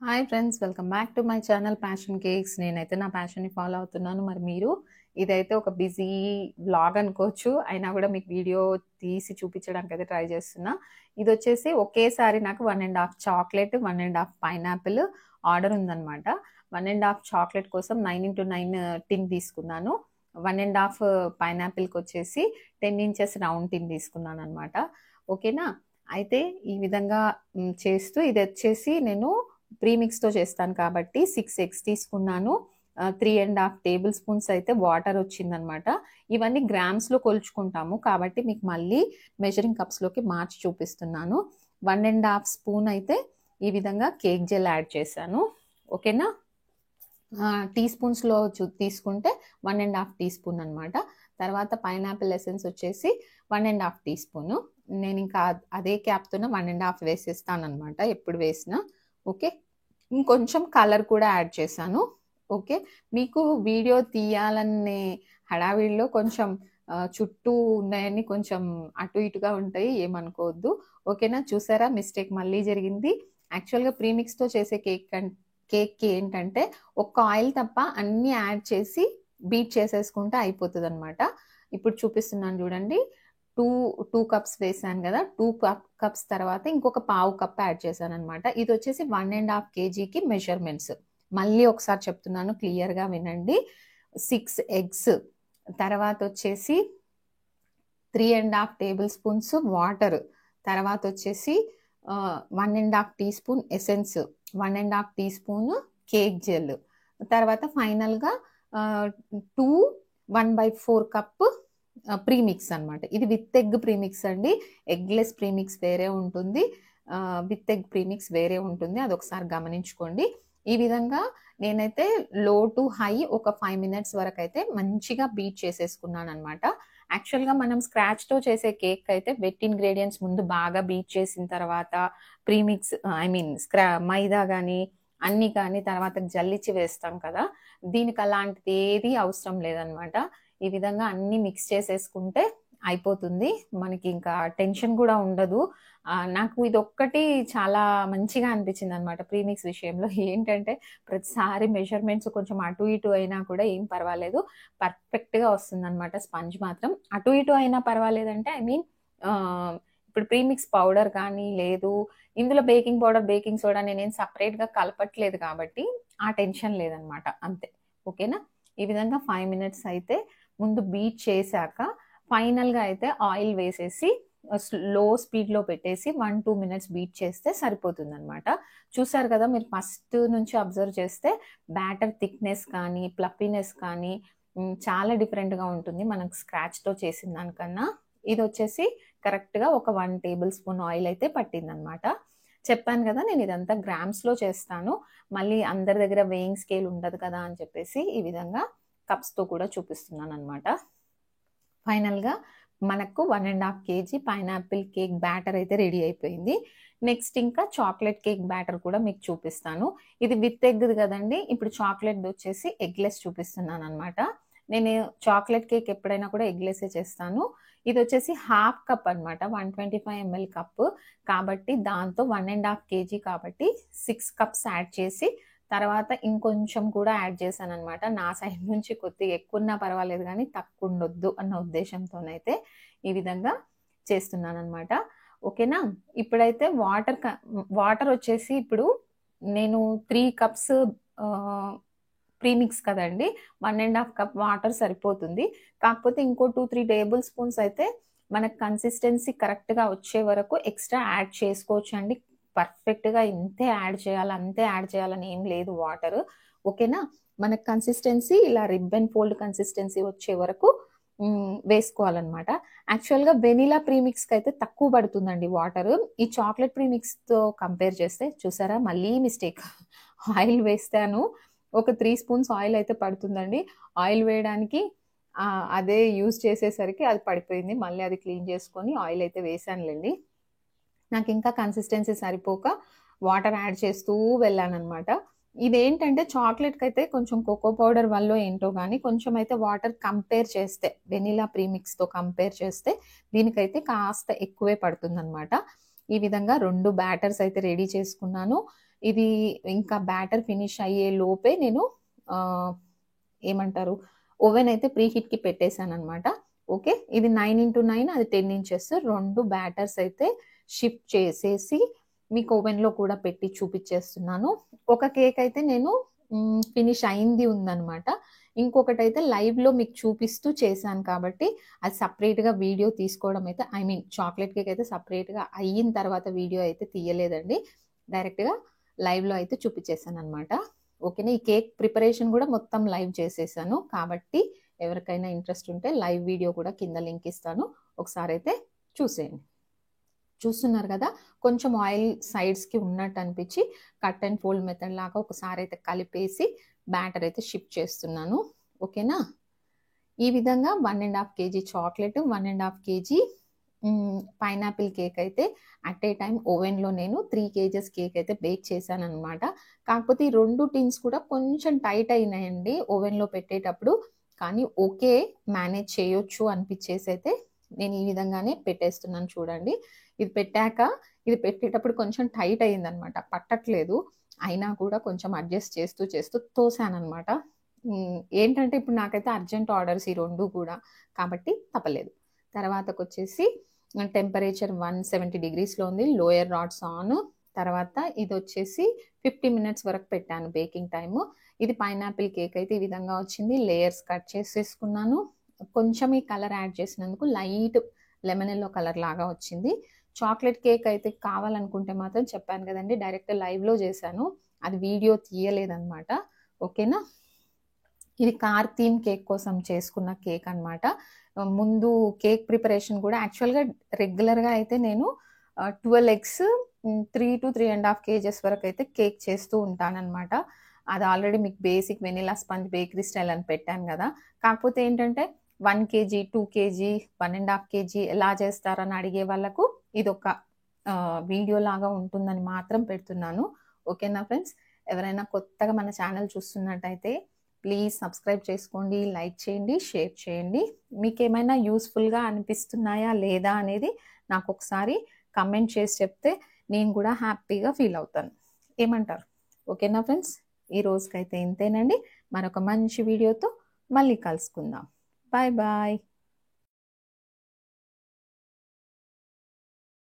Hi friends, welcome back to my channel passion cakes. నేనైతే నా ప్యాషన్ని follow అవుతున్నాను. మరి మీరు ఇదైతే ఒక బిజీ వ్లాగ్ అనుకోవచ్చు. అయినా కూడా మీకు వీడియో తీసి చూపించడానికి అయితే ట్రై చేస్తున్నా. ఇది వచ్చేసి ఒకేసారి నాకు 1.5 చాక్లెట్, 1.5 పైనాపిల్ ఆర్డర్ ఉందన్నమాట. 1.5 చాక్లెట్ కోసం 9x9 టిన్ తీసుకున్నాను. 1.5 పైనాపిల్కి వచ్చేసి 10 ఇంచెస్ రౌండ్ టిన్ తీసుకున్నాను అనమాట. ఓకేనా. అయితే ఈ విధంగా చేస్తూ ఇది వచ్చేసి నేను ప్రీమిక్స్తో చేస్తాను కాబట్టి 6 ఎగ్స్ తీసుకున్నాను. 3.5 టేబుల్ స్పూన్స్ అయితే వాటర్ వచ్చిందనమాట. ఇవన్నీ గ్రామ్స్లో కొలుచుకుంటాము కాబట్టి మీకు మళ్ళీ మెజరింగ్ కప్స్లోకి మార్చి చూపిస్తున్నాను. 1.5 స్పూన్ అయితే ఈ విధంగా కేక్ జెల్ యాడ్ చేశాను. ఓకేనా. టీ స్పూన్స్లో తీసుకుంటే 1.5 టీ స్పూన్ అనమాట. తర్వాత పైనాపిల్ ఎసెన్స్ వచ్చేసి 1.5 టీ స్పూను. నేను ఇంకా అదే క్యాప్తోనే 1.5 వేసేస్తాను అనమాట ఎప్పుడు వేసినా. ఓకే. ఇంకొంచెం కలర్ కూడా యాడ్ చేశాను. ఓకే. మీకు వీడియో తీయాలనే హడావిడిలో కొంచెం చుట్టూ ఉన్నాయని కొంచెం అటు ఇటుగా ఉంటాయి, ఏమనుకోవద్దు. ఓకేనా. చూసారా, మిస్టేక్ మళ్ళీ జరిగింది. యాక్చువల్గా ప్రీమిక్స్తో చేసే కేక్కి ఏంటంటే ఒక్క ఆయిల్ తప్ప అన్నీ యాడ్ చేసి బీట్ చేసేసుకుంటే అయిపోతుంది అనమాట. ఇప్పుడు చూపిస్తున్నాను చూడండి. టూ కప్స్ వేసాను కదా, 2 కప్స్ తర్వాత ఇంకొక పావు కప్ యాడ్ చేశాను అనమాట. ఇది వచ్చేసి 1.5 kgకి మెజర్మెంట్స్. మళ్ళీ ఒకసారి చెప్తున్నాను, క్లియర్గా వినండి. 6 ఎగ్స్, తర్వాత వచ్చేసి 3.5 టేబుల్ స్పూన్స్ వాటర్, తర్వాత వచ్చేసి 1.5 teaspoon essence, 1.5 teaspoon cake gel, తర్వాత ఫైనల్గా 1/4 కప్ ప్రీమిక్స్ అనమాట. ఇది విత్ ఎగ్ ప్రీమిక్స్ అండి. ఎగ్లెస్ ప్రీమిక్స్ వేరే ఉంటుంది, విత్ ఎగ్ ప్రీమిక్స్ వేరే ఉంటుంది. అది ఒకసారి గమనించుకోండి. ఈ విధంగా నేనైతే లో టు హై ఒక 5 minutes వరకు అయితే మంచిగా బీట్ చేసేసుకున్నాను అనమాట. యాక్చువల్గా మనం స్క్రాచ్తో చేసే కేక్ అయితే వెట్ ఇంగ్రీడియంట్స్ ముందు బాగా బీట్ చేసిన తర్వాత ప్రీమిక్స్ మైదా కానీ అన్నీ కానీ తర్వాత జల్లిచ్చి వేస్తాం కదా. దీనికి అలాంటిది ఏది అవసరం లేదనమాట. ఈ విధంగా అన్నీ మిక్స్ చేసేసుకుంటే అయిపోతుంది. మనకి ఇంకా టెన్షన్ కూడా ఉండదు. నాకు ఇది ఒక్కటి చాలా మంచిగా అనిపించింది అనమాట ప్రీమిక్స్ విషయంలో. ఏంటంటే ప్రతిసారి మెజర్మెంట్స్ కొంచెం అటు ఇటు అయినా కూడా ఏం పర్వాలేదు, పర్ఫెక్ట్గా వస్తుంది అనమాట. స్పంజ్ మాత్రం అటు ఇటు అయినా పర్వాలేదంటే ఇప్పుడు ప్రీమిక్స్ పౌడర్ కానీ లేదు, ఇందులో బేకింగ్ పౌడర్, బేకింగ్ సోడా నేనేం సపరేట్గా కలపట్లేదు కాబట్టి ఆ టెన్షన్ లేదనమాట. అంతే. ఓకేనా. ఈ విధంగా 5 minutes అయితే ముందు బీట్ చేశాక ఫైనల్గా అయితే ఆయిల్ వేసేసి లో స్పీడ్లో పెట్టేసి 1-2 minutes బీట్ చేస్తే సరిపోతుంది అనమాట. చూసారు కదా, మీరు ఫస్ట్ నుంచి అబ్జర్వ్ చేస్తే బ్యాటర్ థిక్నెస్ కానీ ప్లఫీనెస్ కానీ చాలా డిఫరెంట్గా ఉంటుంది మనకు స్క్రాచ్తో చేసిన దానికన్నా. ఇది వచ్చేసి కరెక్ట్గా ఒక 1 టేబుల్ స్పూన్ ఆయిల్ అయితే పట్టిందనమాట. చెప్పాను కదా, నేను ఇదంతా గ్రామ్స్లో చేస్తాను, మళ్ళీ అందరి దగ్గర వెయింగ్ స్కేల్ ఉండదు కదా అని చెప్పేసి ఈ విధంగా కప్స్తో కూడా చూపిస్తున్నాను అనమాట. ఫైనల్గా మనకు 1.5 kg పైనాపిల్ కేక్ బ్యాటర్ అయితే రెడీ అయిపోయింది. నెక్స్ట్ ఇంకా చాక్లెట్ కేక్ బ్యాటర్ కూడా మీకు చూపిస్తాను. ఇది విత్ ఎగ్ కదండి. ఇప్పుడు చాక్లెట్ వచ్చేసి ఎగ్లెస్ చూపిస్తున్నాను అనమాట. నేను చాక్లెట్ కేక్ ఎప్పుడైనా కూడా ఎగ్లెస్సే చేస్తాను. ఇది వచ్చేసి 1/2 కప్ అనమాట, 125 ml కప్ కాబట్టి దాంతో 1.5 kg కాబట్టి 6 కప్స్ యాడ్ చేసి తర్వాత ఇంకొంచెం కూడా యాడ్ చేశాను అనమాట. నా సైడ్ నుంచి కొద్దిగా ఎక్కువ ఉన్నా పర్వాలేదు కానీ తక్కువ ఉండొద్దు అన్న ఉద్దేశంతోనైతే ఈ విధంగా చేస్తున్నాను అనమాట. ఓకేనా. ఇప్పుడైతే వాటర్ వచ్చేసి ఇప్పుడు నేను 3 కప్స్ ప్రీమిక్స్ కదండి, 1.5 కప్ వాటర్ సరిపోతుంది. కాకపోతే ఇంకో 2-3 టేబుల్ స్పూన్స్ అయితే మనకు కన్సిస్టెన్సీ కరెక్ట్గా వచ్చే వరకు ఎక్స్ట్రా యాడ్ చేసుకోవచ్చు అండి. పర్ఫెక్ట్గా ఇంతే యాడ్ చేయాలి, అంతే యాడ్ చేయాలని ఏం లేదు వాటర్. ఓకేనా. మనకు కన్సిస్టెన్సీ ఇలా రిబ్బన్ ఫోల్డ్ కన్సిస్టెన్సీ వచ్చే వరకు వేసుకోవాలన్నమాట. యాక్చువల్గా వెనిలా ప్రీమిక్స్కి అయితే తక్కువ పడుతుందండి వాటర్. ఈ చాక్లెట్ ప్రీమిక్స్తో కంపేర్ చేస్తే చూసారా, మళ్ళీ మిస్టేక్. ఆయిల్ వేస్తాను, ఒక 3 స్పూన్స్ ఆయిల్ అయితే పడుతుందండి. ఆయిల్ వేయడానికి అదే యూజ్ చేసేసరికి అది పడిపోయింది. మళ్ళీ అది క్లీన్ చేసుకొని ఆయిల్ అయితే వేసానులేండి. నాకు ఇంకా కన్సిస్టెన్సీ సరిపోక వాటర్ యాడ్ చేస్తూ వెళ్ళానమాట. ఇదేంటంటే చాక్లెట్కి అయితే కొంచెం కోకో పౌడర్ వల్ల ఏంటో కానీ కొంచెం అయితే వాటర్ కంపేర్ చేస్తే వెనిలా ప్రీమిక్స్తో కంపేర్ చేస్తే దీనికైతే కాస్త ఎక్కువే పడుతుందన్నమాట. ఈ విధంగా 2 బ్యాటర్స్ అయితే రెడీ చేసుకున్నాను. ఇది ఇంకా బ్యాటర్ ఫినిష్ అయ్యే లోపే నేను ఏమంటారు ఓవెన్ అయితే ప్రీ హీట్కి పెట్టేశాను అనమాట. ఓకే, ఇది 9x9, అది 10 ఇంచెస్. 2 బ్యాటర్స్ అయితే షిఫ్ట్ చేసేసి మీకు ఓవెన్లో కూడా పెట్టి చూపించేస్తున్నాను. ఒక కేక్ అయితే నేను ఫినిష్ అయింది ఉందనమాట. ఇంకొకటి అయితే లైవ్లో మీకు చూపిస్తూ చేశాను కాబట్టి అది సపరేట్గా వీడియో తీసుకోవడం అయితే చాక్లెట్ కేక్ అయితే సపరేట్గా అయిన తర్వాత వీడియో అయితే తీయలేదండి. డైరెక్ట్గా లైవ్లో అయితే చూపించేశాను అనమాట. ఓకేనా, ఈ కేక్ ప్రిపరేషన్ కూడా మొత్తం లైవ్ చేసేసాను కాబట్టి ఎవరికైనా ఇంట్రెస్ట్ ఉంటే లైవ్ వీడియో కూడా కింద లింక్ ఇస్తాను, ఒకసారి అయితే చూసేయండి. చూస్తున్నారు కదా, కొంచెం ఆయిల్ సైడ్స్కి ఉన్నట్టు అనిపించి కట్ అండ్ ఫోల్డ్ మెథడ్ లాగా ఒకసారి అయితే కలిపేసి బ్యాటర్ అయితే షిఫ్ట్ చేస్తున్నాను. ఓకేనా, ఈ విధంగా 1.5 kg chocolate, 1.5 kg pineapple cake అయితే అట్ ఏ టైం ఓవెన్లో నేను 3 kgs కేక్ అయితే బేక్ చేశాను అనమాట. కాకపోతే ఈ 2 టిన్స్ కూడా కొంచెం టైట్ అయినాయండి ఓవెన్లో పెట్టేటప్పుడు, కానీ ఓకే మేనేజ్ చేయొచ్చు అనిపించేసి అయితే నేను ఈ విధంగానే పెట్టేస్తున్నాను. చూడండి, ఇది పెట్టేటప్పుడు కొంచెం టైట్ అయిందనమాట, పట్టట్లేదు. అయినా కూడా కొంచెం అడ్జస్ట్ చేస్తూ చేస్తూ తోసానమాట. ఏంటంటే ఇప్పుడు నాకైతే అర్జెంట్ ఆర్డర్స్ ఈ 2 కూడా, కాబట్టి తప్పలేదు. తర్వాతకు వచ్చేసి టెంపరేచర్ 170 degreesలో ఉంది, లోయర్ రాడ్స్ ఆన్. తర్వాత ఇది వచ్చేసి 50 minutes వరకు పెట్టాను బేకింగ్ టైము. ఇది పైనాపిల్ కేక్ అయితే ఈ విధంగా వచ్చింది. లేయర్స్ కట్ చేసేసుకున్నాను. కొంచెం ఈ కలర్ యాడ్ చేసినందుకు లైట్ లెమన్ ఎల్లో కలర్ లాగా వచ్చింది. చాక్లెట్ కేక్ అయితే కావాలనుకుంటే మాత్రం చెప్పాను కదండి, డైరెక్ట్ లైవ్లో చేశాను, అది వీడియో తీయలేదన్నమాట. ఓకేనా, ఇది కార్ థీమ్ కేక్ కోసం చేసుకున్న కేక్ అనమాట. ముందు కేక్ ప్రిపరేషన్ కూడా యాక్చువల్గా రెగ్యులర్గా అయితే నేను 12 eggs 3 to 3.5 kgs వరకు అయితే కేక్ చేస్తూ ఉంటానన్నమాట. అది ఆల్రెడీ మీకు basic vanilla sponge bakery style అని పెట్టాను కదా. కాకపోతే ఏంటంటే 1 kg 2 kg 1.5 kg ఎలా చేస్తారని అడిగే వాళ్ళకు ఇది ఒక వీడియో లాగా ఉంటుందని మాత్రం పెడుతున్నాను. ఓకేనా ఫ్రెండ్స్, ఎవరైనా కొత్తగా మన ఛానల్ చూస్తున్నట్టయితే ప్లీజ్ సబ్స్క్రైబ్ చేసుకోండి, లైక్ చేయండి, షేర్ చేయండి. మీకు ఏమైనా యూస్ఫుల్గా అనిపిస్తున్నాయా లేదా అనేది నాకు ఒకసారి కమెంట్ చేసి చెప్తే నేను కూడా హ్యాపీగా ఫీల్ అవుతాను. ఏమంటారు? ఓకేనా ఫ్రెండ్స్, ఈ రోజుకైతే ఇంతేనండి. మరొక మంచి వీడియోతో మళ్ళీ కలుసుకుందాం. Bye bye.